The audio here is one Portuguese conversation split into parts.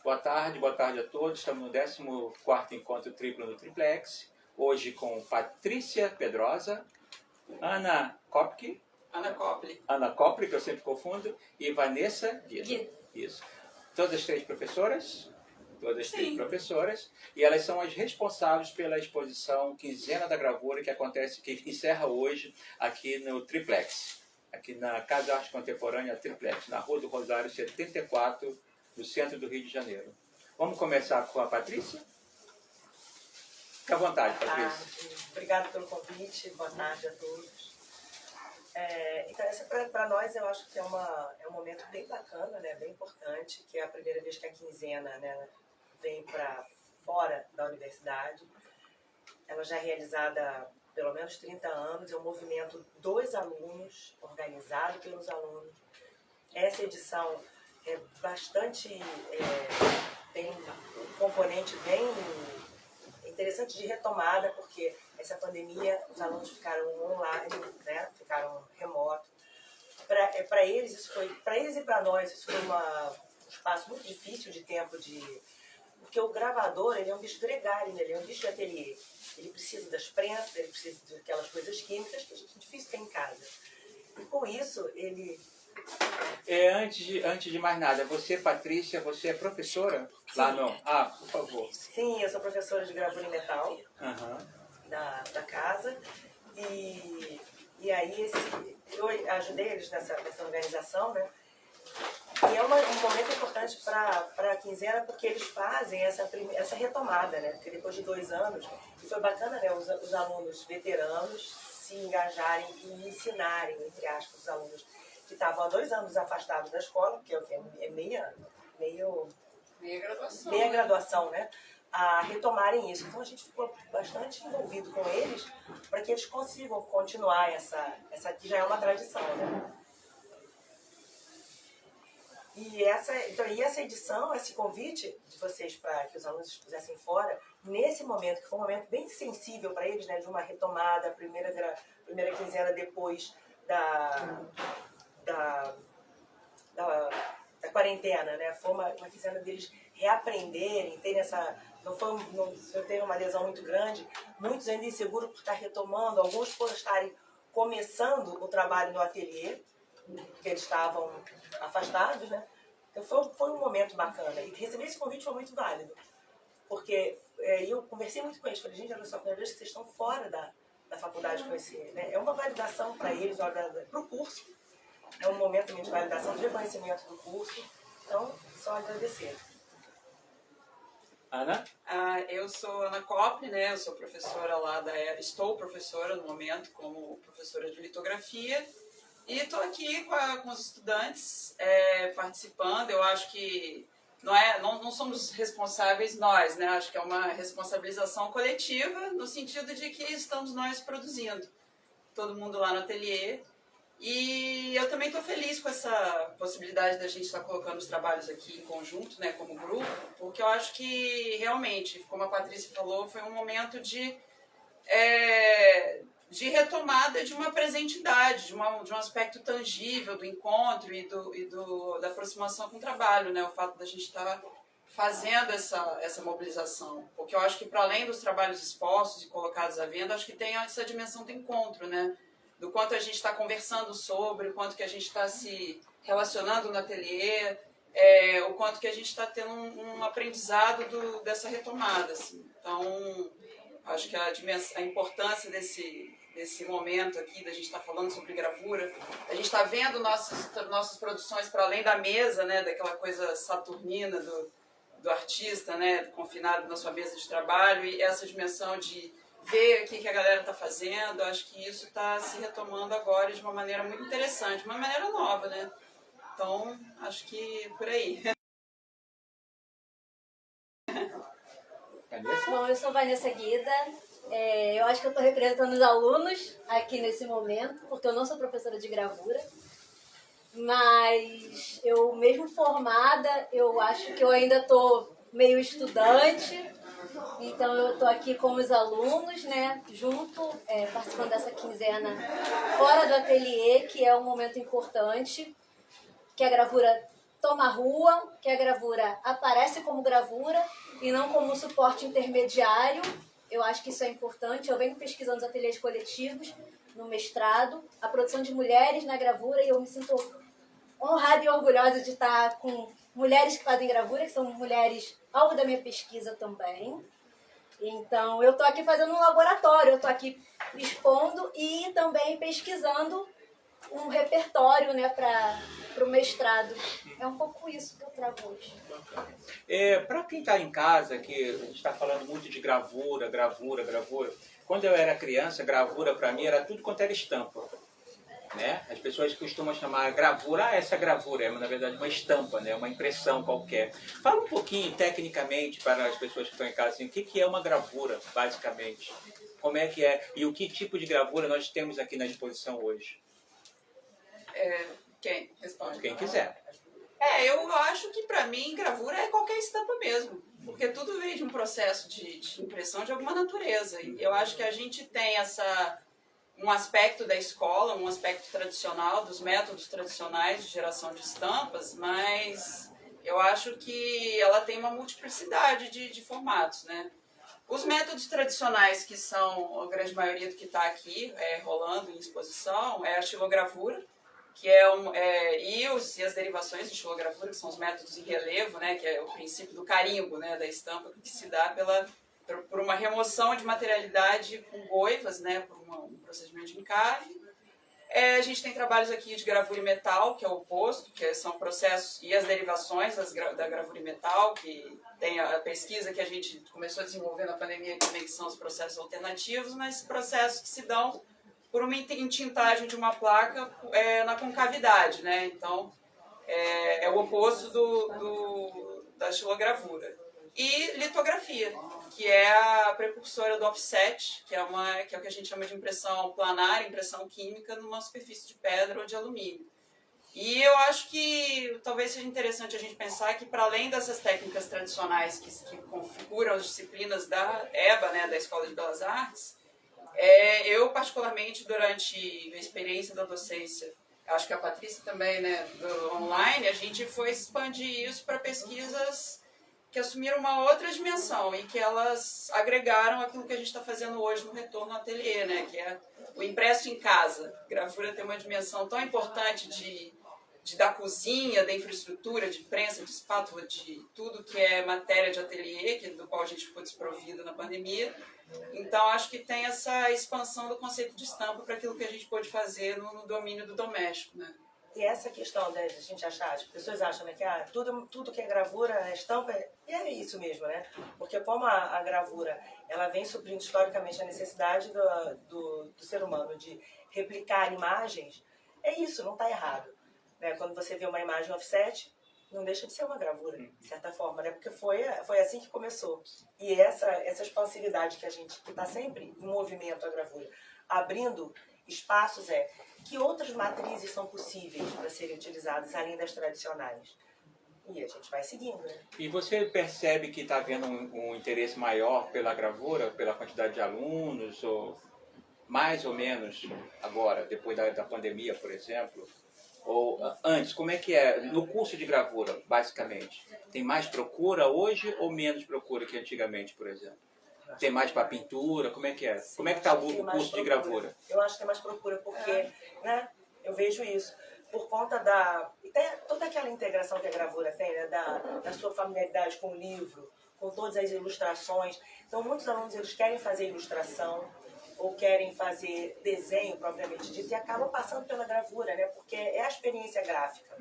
boa tarde a todos. Estamos no 14º encontro triplo no Triplex. Hoje com Patrícia Pedrosa, Ana Kopke, Ana Kopke, que eu sempre confundo, e Vanessa Guido. Isso. Todas três professoras, e elas são as responsáveis pela exposição Quinzena da Gravura, que encerra hoje aqui no Triplex, aqui na Casa de Arte Contemporânea Triplex, na Rua do Rosário 74, no centro do Rio de Janeiro. Vamos começar com a Patrícia? Fique à vontade, Patrícia. Obrigada pelo convite, boa tarde a todos. Então, para nós, eu acho que é um momento bem bacana, né, bem importante, que é a primeira vez que a quinzena, né, vem para fora da universidade. Ela já é realizada há pelo menos 30 anos, é um movimento dos alunos, organizado pelos alunos. Essa edição é bastante, tem um componente bem interessante de retomada, porque essa pandemia, os alunos ficaram online, né, ficaram remoto. Para eles e para nós, isso foi um espaço muito difícil de tempo porque o gravador, ele é um bicho gregário, né? Ele é um bicho de ateliê. Ele precisa das prensas, ele precisa daquelas coisas químicas que é difícil ter em casa. E com isso, ele... Antes de mais nada, você, Patrícia, você é professora? Sim. Lá no... por favor. Sim, eu sou professora de gravura em metal da casa. E aí eu ajudei eles nessa organização, né? E é um momento importante para a quinzena, porque eles fazem essa retomada, né? Porque depois de 2 anos, e foi bacana, né? Os alunos veteranos se engajarem e ensinarem, entre aspas, os alunos que estavam há 2 anos afastados da escola, que é meia graduação, né? A retomarem isso. Então a gente ficou bastante envolvido com eles para que eles consigam continuar essa que já é uma tradição, né? E essa edição, esse convite de vocês para que os alunos estivessem fora, nesse momento, que foi um momento bem sensível para eles, né, de uma retomada, a primeira quinzena depois da quarentena, né? Foi uma quinzena deles reaprenderem, terem não teve uma adesão muito grande, muitos ainda inseguros por estar retomando, alguns por estarem começando o trabalho no ateliê, porque eles estavam afastados, né? Então foi um momento bacana. E receber esse convite foi muito válido. Porque eu conversei muito com eles. Falei, gente, olha só, a primeira vez que vocês estão fora da faculdade com esse... Né? É uma validação para eles, para o curso. É um momento também de validação, de reconhecimento do curso. Então, só agradecer. Ana? Eu sou Ana Kopke, né? Eu sou professora lá estou professora no momento como professora de litografia. E estou aqui com os estudantes participando. Eu acho que não somos responsáveis nós, né? Acho que é uma responsabilização coletiva, no sentido de que estamos nós produzindo. Todo mundo lá no ateliê. E eu também estou feliz com essa possibilidade da gente estar colocando os trabalhos aqui em conjunto, né, como grupo, porque eu acho que realmente, como a Patrícia falou, foi um momento de retomada de uma presentidade, de um aspecto tangível do encontro e da aproximação com o trabalho, né? O fato da gente estar fazendo essa mobilização. Porque eu acho que, para além dos trabalhos expostos e colocados à venda, acho que tem essa dimensão do encontro, né? Do quanto a gente está conversando sobre, o quanto que a gente está se relacionando no ateliê, o quanto que a gente está tendo um aprendizado dessa retomada, assim. Então, acho que a importância desse momento aqui, da gente estar falando sobre gravura, a gente está vendo nossas produções para além da mesa, né, daquela coisa saturnina do artista, né, confinado na sua mesa de trabalho, e essa dimensão de ver o que a galera está fazendo. Acho que isso está se retomando agora de uma maneira muito interessante, uma maneira nova, né? Então, acho que por aí. Bom, eu sou Vanessa Guida. Eu acho que eu estou representando os alunos aqui nesse momento, porque eu não sou professora de gravura. Mas eu, mesmo formada, eu acho que eu ainda estou meio estudante. Então eu estou aqui com os alunos, né, junto, participando dessa quinzena fora do ateliê, que é um momento importante, que a gravura toma rua, que a gravura aparece como gravura e não como um suporte intermediário. Eu acho que isso é importante. Eu venho pesquisando os ateliês coletivos no mestrado, a produção de mulheres na gravura, e eu me sinto honrada e orgulhosa de estar com mulheres que fazem gravura, que são mulheres alvo da minha pesquisa também. Então, eu estou aqui fazendo um laboratório, eu estou aqui expondo e também pesquisando um repertório, né, para o mestrado. É um pouco isso que eu trago hoje. Para quem está em casa, que a gente está falando muito de gravura. Quando eu era criança, gravura para mim era tudo quanto era estampa. Né? As pessoas costumam chamar gravura, essa gravura é na verdade uma estampa, né? Uma impressão qualquer. Fala um pouquinho tecnicamente para as pessoas que estão em casa, assim, o que é uma gravura, basicamente? Como é que é? E o que tipo de gravura nós temos aqui na exposição hoje? Quem responde? Quem quiser. Eu acho que para mim gravura é qualquer estampa mesmo, porque tudo vem de um processo de impressão de alguma natureza. E eu acho que a gente tem um aspecto da escola, um aspecto tradicional, dos métodos tradicionais de geração de estampas, mas eu acho que ela tem uma multiplicidade de formatos, né? Os métodos tradicionais, que são a grande maioria do que está aqui rolando em exposição, é a xilogravura, que e as derivações de xilogravura, que são os métodos em relevo, né, que é o princípio do carimbo, né, da estampa, que se dá por uma remoção de materialidade com goivas, né, por um procedimento de encave. A gente tem trabalhos aqui de gravura em metal, que é o oposto, que são processos e as derivações da gravura em metal, que tem a pesquisa que a gente começou a desenvolver na pandemia também, que são os processos alternativos, mas processos que se dão por uma entintagem de uma placa na concavidade, né? Então, é o oposto da xilogravura. E litografia, que é a precursora do offset, que é o que a gente chama de impressão planar, impressão química numa superfície de pedra ou de alumínio. E eu acho que talvez seja interessante a gente pensar que, para além dessas técnicas tradicionais que configuram as disciplinas da EBA, né, da Escola de Belas Artes, eu particularmente, durante a experiência da docência, acho que a Patrícia também, né, do online, a gente foi expandir isso para pesquisas que assumiram uma outra dimensão e que elas agregaram aquilo que a gente está fazendo hoje no Retorno ao Ateliê, né, que é o impresso em casa. A gravura tem uma dimensão tão importante da cozinha, da infraestrutura, de prensa, de espátula, de tudo que é matéria de ateliê, do qual a gente ficou desprovido na pandemia. Então, acho que tem essa expansão do conceito de estampa para aquilo que a gente pode fazer no domínio do doméstico, né? E essa questão, né, de a gente achar, as pessoas acham, né, que tudo que é gravura, é estampa, e é isso mesmo, né? Porque como a gravura, ela vem suprindo historicamente a necessidade do ser humano de replicar imagens, é isso, não está errado. Né? Quando você vê uma imagem offset, não deixa de ser uma gravura, de certa forma, né? Porque foi assim que começou. E essa expansividade que está sempre em movimento a gravura, abrindo espaços, que outras matrizes são possíveis para serem utilizadas, além das tradicionais. E a gente vai seguindo, né? E você percebe que está havendo um interesse maior pela gravura, pela quantidade de alunos, ou mais ou menos agora, depois da pandemia, por exemplo? Ou antes, como é que é? No curso de gravura, basicamente, tem mais procura hoje ou menos procura que antigamente, por exemplo? Tem mais para pintura? Como é que é? Como é que está o curso de gravura? Eu acho que tem mais procura porque, né, eu vejo isso. Por conta toda aquela integração que a gravura tem, né, da sua familiaridade com o livro, com todas as ilustrações. Então, muitos alunos eles querem fazer ilustração ou querem fazer desenho propriamente dito e acabam passando pela gravura, né, porque é a experiência gráfica.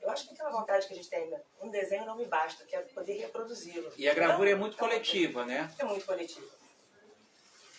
Eu acho que aquela vontade que a gente tem, né? Um desenho não me basta, quero poder reproduzi-lo. E a gravura é muito coletiva, né? É muito coletiva.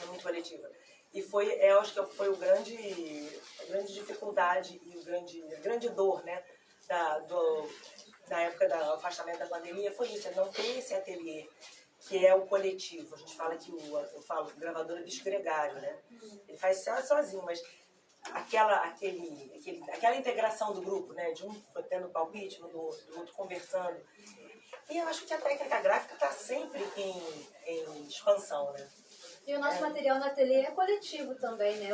É muito coletiva. E eu acho que foi a grande dificuldade e a grande dor, né? Na época do afastamento da pandemia, foi isso, é não ter esse ateliê, que é o coletivo. A gente fala que eu falo, o gravador é bicho gregário, né? Ele faz sozinho, mas aquela integração do grupo, né, de um tendo palpite, do outro conversando. E eu acho que a técnica gráfica está sempre em expansão, né? E o nosso material no ateliê é coletivo também, né?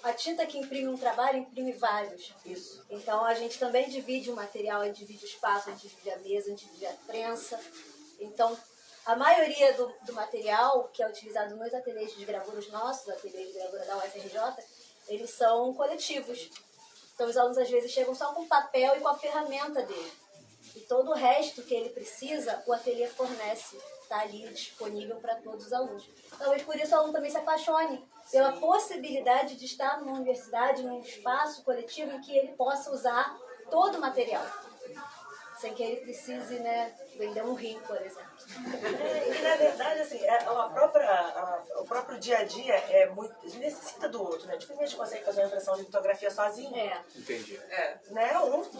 A tinta que imprime um trabalho, imprime vários. Isso. Então a gente também divide o material, a gente divide o espaço, a gente divide a mesa, a gente divide a prensa. Então, a maioria do material que é utilizado nos ateliês de gravura, os nossos ateliês de gravura da UFRJ, eles são coletivos. Então os alunos às vezes chegam só com o papel e com a ferramenta dele. E todo o resto que ele precisa, o ateliê fornece, está ali disponível para todos os alunos. Talvez por isso o aluno também se apaixone pela possibilidade de estar numa universidade, num espaço coletivo em que ele possa usar todo o material. Sem que ele precise, né, vender um rio, por exemplo. E na verdade, assim, o próprio dia a dia necessita do outro, né? Dificilmente consegue fazer uma impressão de litografia sozinho. Entendi. Né?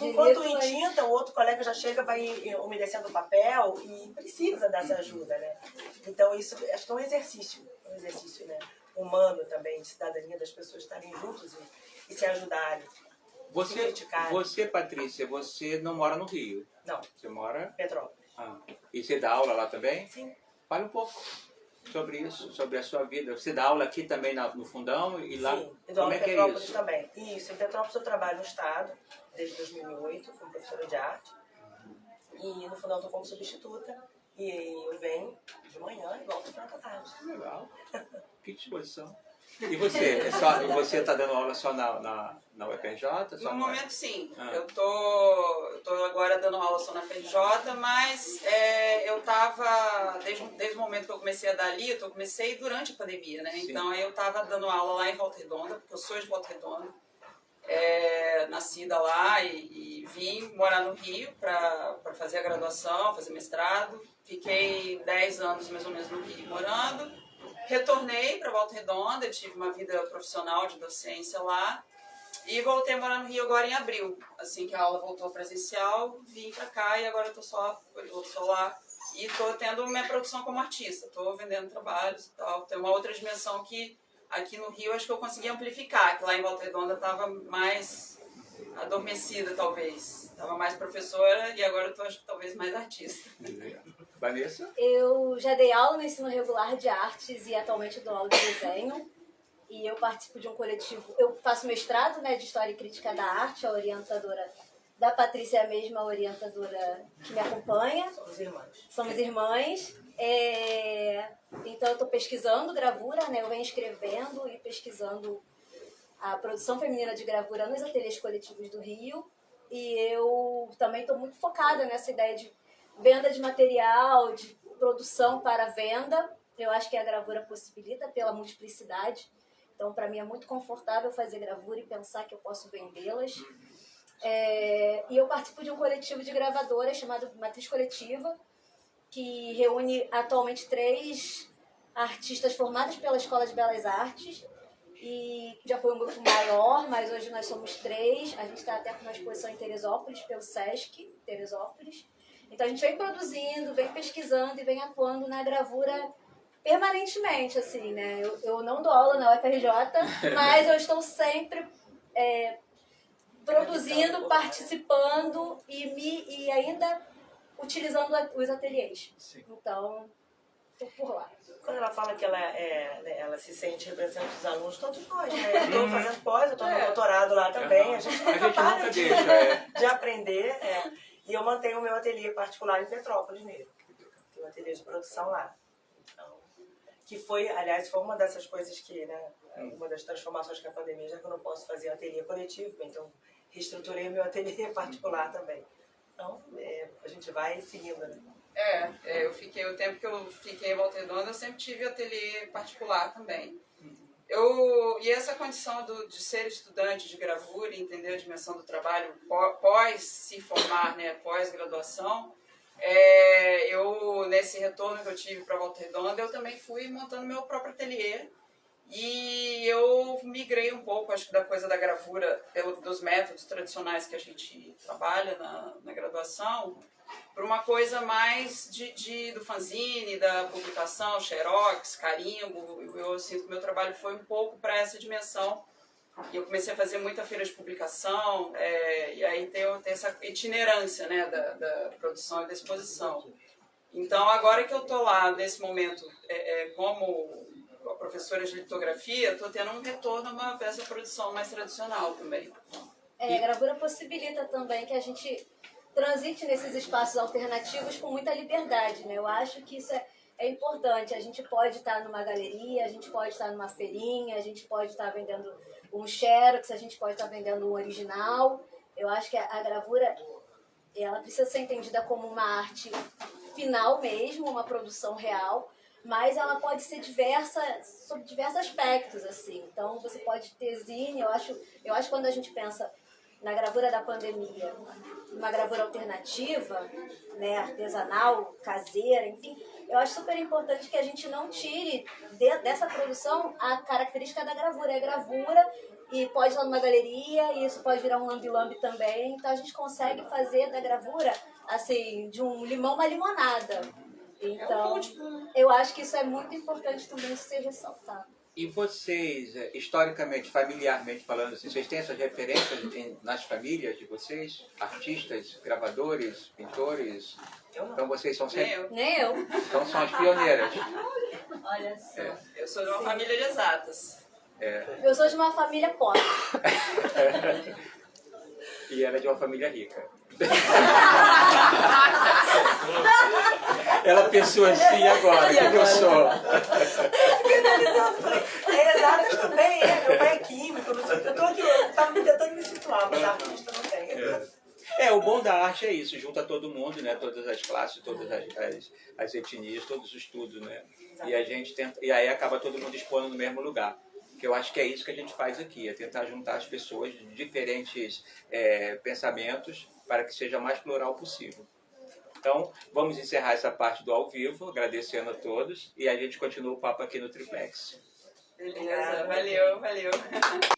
Enquanto em tinta, o outro colega já chega, vai umedecendo o papel e precisa dessa ajuda, né? Então isso acho que é um exercício, né? Humano também, de cidadania, das pessoas estarem juntos e se ajudarem. Você, Patrícia, você não mora no Rio? Não. Você mora em Petrópolis. E você dá aula lá também? Sim. Fale um pouco sobre isso, sobre a sua vida. Você dá aula aqui também no Fundão e lá? Sim, eu dou aula como em é que é Petrópolis isso? também. Isso, em Petrópolis eu trabalho no Estado, desde 2008, como professora de arte. E no Fundão eu estou como substituta. E eu venho de manhã e volto para a tarde. Legal. Que disposição. E você? Você está dando aula só na UFRJ? No momento, sim. Eu tô agora dando aula só na FRJ, mas eu estava, desde o momento que eu comecei a dar ali, eu comecei durante a pandemia, né? Sim. Então, eu estava dando aula lá em Volta Redonda, porque eu sou de Volta Redonda, nascida lá e vim morar no Rio para fazer a graduação, fazer mestrado. Fiquei 10 anos mais ou menos no Rio morando. Retornei para Volta Redonda, tive uma vida profissional de docência lá e voltei a morar no Rio agora em abril. Assim que a aula voltou presencial, vim para cá e agora eu estou lá e estou tendo minha produção como artista. Estou vendendo trabalhos e tal. Tem uma outra dimensão que aqui no Rio acho que eu consegui amplificar, que lá em Volta Redonda estava mais adormecida talvez. Estava mais professora e agora eu estou acho que talvez mais artista. Vanessa? Eu já dei aula no ensino regular de artes e atualmente dou aula de desenho. E eu participo de um coletivo, eu faço mestrado, né, de História e Crítica da Arte, a orientadora da Patrícia é a mesma orientadora que me acompanha. Somos irmãs. Então eu estou pesquisando gravura, né, eu venho escrevendo e pesquisando a produção feminina de gravura nos ateliês coletivos do Rio. E eu também estou muito focada nessa ideia de venda de material, de produção para venda. Eu acho que a gravura possibilita pela multiplicidade. Então, para mim, é muito confortável fazer gravura e pensar que eu posso vendê-las. E eu participo de um coletivo de gravadoras chamado Matriz Coletiva, que reúne atualmente 3 artistas formadas pela Escola de Belas Artes. E já foi um grupo maior, mas hoje nós somos 3. A gente está até com uma exposição em Teresópolis, pelo Sesc, Teresópolis. Então a gente vem produzindo, vem pesquisando e vem atuando na gravura permanentemente, assim, né? Eu não dou aula na UFRJ, mas eu estou sempre produzindo, participando e ainda utilizando os ateliês. Sim. Então, estou por lá. Quando ela fala que ela se sente representante dos alunos, todos nós, né? Eu estou fazendo pós, eu estou no doutorado lá também. A gente nunca para de aprender. E eu mantenho o meu ateliê particular em Petrópolis mesmo. Tem um ateliê de produção lá. Então, que foi, aliás, foi uma dessas coisas que, né? Uma das transformações que a pandemia, já que eu não posso fazer ateliê coletivo, então reestruturei o meu ateliê particular também. Então, a gente vai seguindo, né? O tempo que eu fiquei em Volta Redonda, eu sempre tive ateliê particular também. E essa condição de ser estudante de gravura e entender a dimensão do trabalho pós se formar, né, pós-graduação, nesse retorno que eu tive para Volta Redonda, eu também fui montando meu próprio ateliê. E eu migrei um pouco, acho que da coisa da gravura, dos métodos tradicionais que a gente trabalha na graduação, para uma coisa mais do fanzine, da publicação, xerox, carimbo. Eu sinto que o meu trabalho foi um pouco para essa dimensão. E eu comecei a fazer muita feira de publicação, e aí tem essa itinerância, né, da produção e da exposição. Então, agora que eu estou lá, nesse momento, como a professora de litografia, estou tendo um retorno dessa produção mais tradicional também. A gravura possibilita também que a gente transite nesses espaços alternativos com muita liberdade, né? Eu acho que isso é importante. A gente pode estar numa galeria, a gente pode estar numa feirinha, a gente pode estar vendendo um xerox, a gente pode estar vendendo um original. Eu acho que a gravura, ela precisa ser entendida como uma arte final mesmo, uma produção real, mas ela pode ser diversa, sob diversos aspectos, assim. Então, você pode ter zine, eu acho que quando a gente pensa na gravura da pandemia, uma gravura alternativa, né, artesanal, caseira, enfim, eu acho super importante que a gente não tire dessa produção a característica da gravura. É gravura e pode ir lá numa galeria e isso pode virar um lambe-lambe também. Então, a gente consegue fazer da gravura, assim, de um limão uma limonada. Então, eu acho que isso é muito importante também ser ressaltado. E vocês, historicamente, familiarmente falando, assim, vocês têm essas referências nas famílias de vocês? Artistas, gravadores, pintores? Então vocês são sempre... Nem eu. Então são as pioneiras. Olha só. Eu sou de uma família de exatas. Eu sou de uma família pobre. E ela é de uma família rica. Ela pensou assim agora, o que eu sou? Fiquei analisando, falei, exatas também, meu pai é químico, não sei o que. Eu tô aqui, eu tava tentando me situar, mas artista não tem. O bom da arte é isso, junta todo mundo, né? Todas as classes, todas as etnias, todos os estudos, né? E a gente tenta, e aí acaba todo mundo expondo no mesmo lugar. Que eu acho que é isso que a gente faz aqui, é tentar juntar as pessoas de diferentes pensamentos para que seja o mais plural possível. Então, vamos encerrar essa parte do ao vivo, agradecendo a todos, e a gente continua o papo aqui no Triplex. Beleza, valeu.